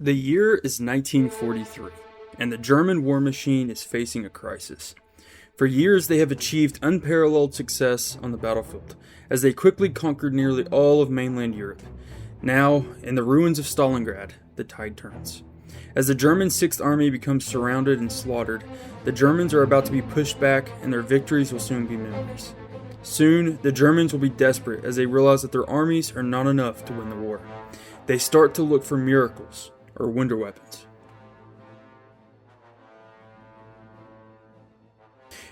The year is 1943, and the German war machine is facing a crisis. For years, they have achieved unparalleled success on the battlefield, as they quickly conquered nearly all of mainland Europe. Now, in the ruins of Stalingrad, the tide turns. As the German Sixth Army becomes surrounded and slaughtered, the Germans are about to be pushed back, and their victories will soon be memories. Soon, the Germans will be desperate as they realize that their armies are not enough to win the war. They start to look for miracles, or wonder weapons.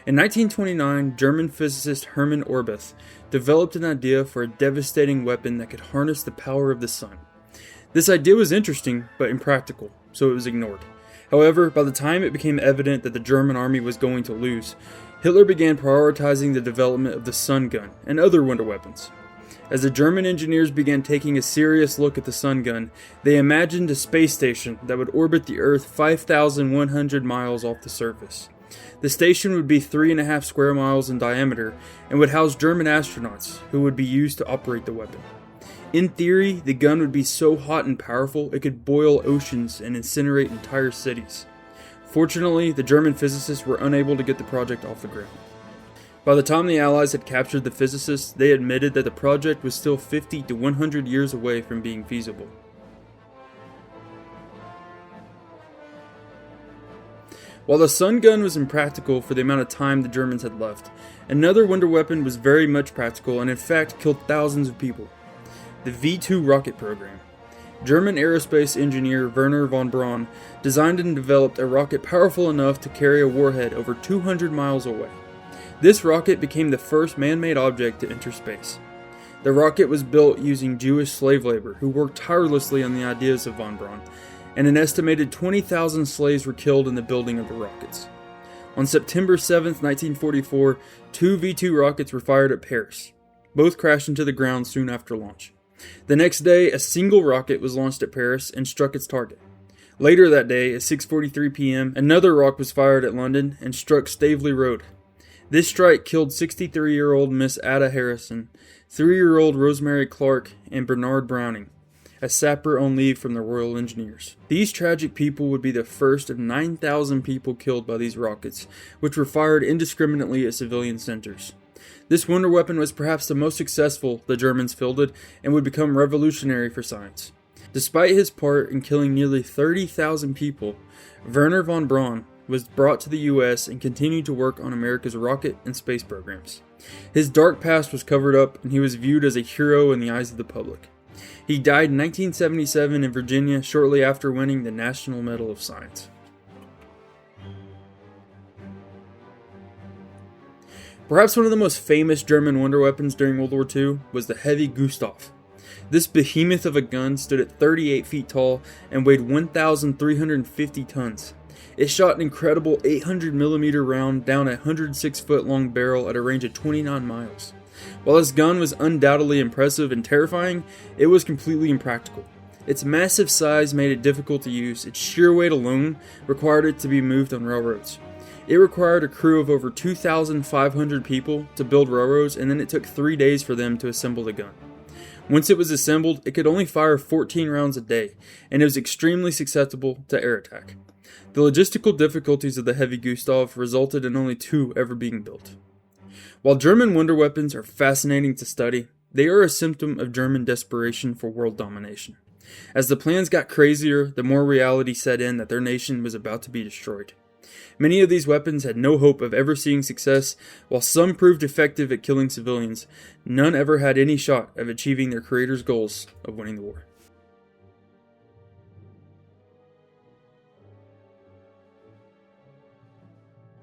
In 1929, German physicist Hermann Orbith developed an idea for a devastating weapon that could harness the power of the sun. This idea was interesting, but impractical, so it was ignored. However, by the time it became evident that the German army was going to lose, Hitler began prioritizing the development of the sun gun and other wonder weapons. As the German engineers began taking a serious look at the sun gun, they imagined a space station that would orbit the Earth 5,100 miles off the surface. The station would be 3.5 square miles in diameter and would house German astronauts who would be used to operate the weapon. In theory, the gun would be so hot and powerful it could boil oceans and incinerate entire cities. Fortunately, the German physicists were unable to get the project off the ground. By the time the Allies had captured the physicists, they admitted that the project was still 50 to 100 years away from being feasible. While the sun gun was impractical for the amount of time the Germans had left, another wonder weapon was very much practical and in fact killed thousands of people. The V-2 rocket program. German aerospace engineer Wernher von Braun designed and developed a rocket powerful enough to carry a warhead over 200 miles away. This rocket became the first man-made object to enter space. The rocket was built using Jewish slave labor who worked tirelessly on the ideas of von Braun, and an estimated 20,000 slaves were killed in the building of the rockets. On September 7, 1944, two V-2 rockets were fired at Paris. Both crashed into the ground soon after launch. The next day, a single rocket was launched at Paris and struck its target. Later that day, at 6:43 p.m., another rocket was fired at London and struck Staveley Road. This strike killed 63-year-old Miss Ada Harrison, 3-year-old Rosemary Clark, and Bernard Browning, a sapper on leave from the Royal Engineers. These tragic people would be the first of 9,000 people killed by these rockets, which were fired indiscriminately at civilian centers. This wonder weapon was perhaps the most successful the Germans fielded and would become revolutionary for science. Despite his part in killing nearly 30,000 people, Wernher von Braun was brought to the US and continued to work on America's rocket and space programs. His dark past was covered up and he was viewed as a hero in the eyes of the public. He died in 1977 in Virginia shortly after winning the National Medal of Science. Perhaps one of the most famous German wonder weapons during World War II was the Heavy Gustav. This behemoth of a gun stood at 38 feet tall and weighed 1,350 tons. It shot an incredible 800mm round down a 106-foot long barrel at a range of 29 miles. While this gun was undoubtedly impressive and terrifying, it was completely impractical. Its massive size made it difficult to use. Its sheer weight alone required it to be moved on railroads. It required a crew of over 2,500 people to build railroads, and then it took 3 days for them to assemble the gun. Once it was assembled, it could only fire 14 rounds a day, and it was extremely susceptible to air attack. The logistical difficulties of the Heavy Gustav resulted in only 2 ever being built. While German wonder weapons are fascinating to study, they are a symptom of German desperation for world domination. As the plans got crazier, the more reality set in that their nation was about to be destroyed. Many of these weapons had no hope of ever seeing success, while some proved effective at killing civilians. None ever had any shot of achieving their creators' goals of winning the war.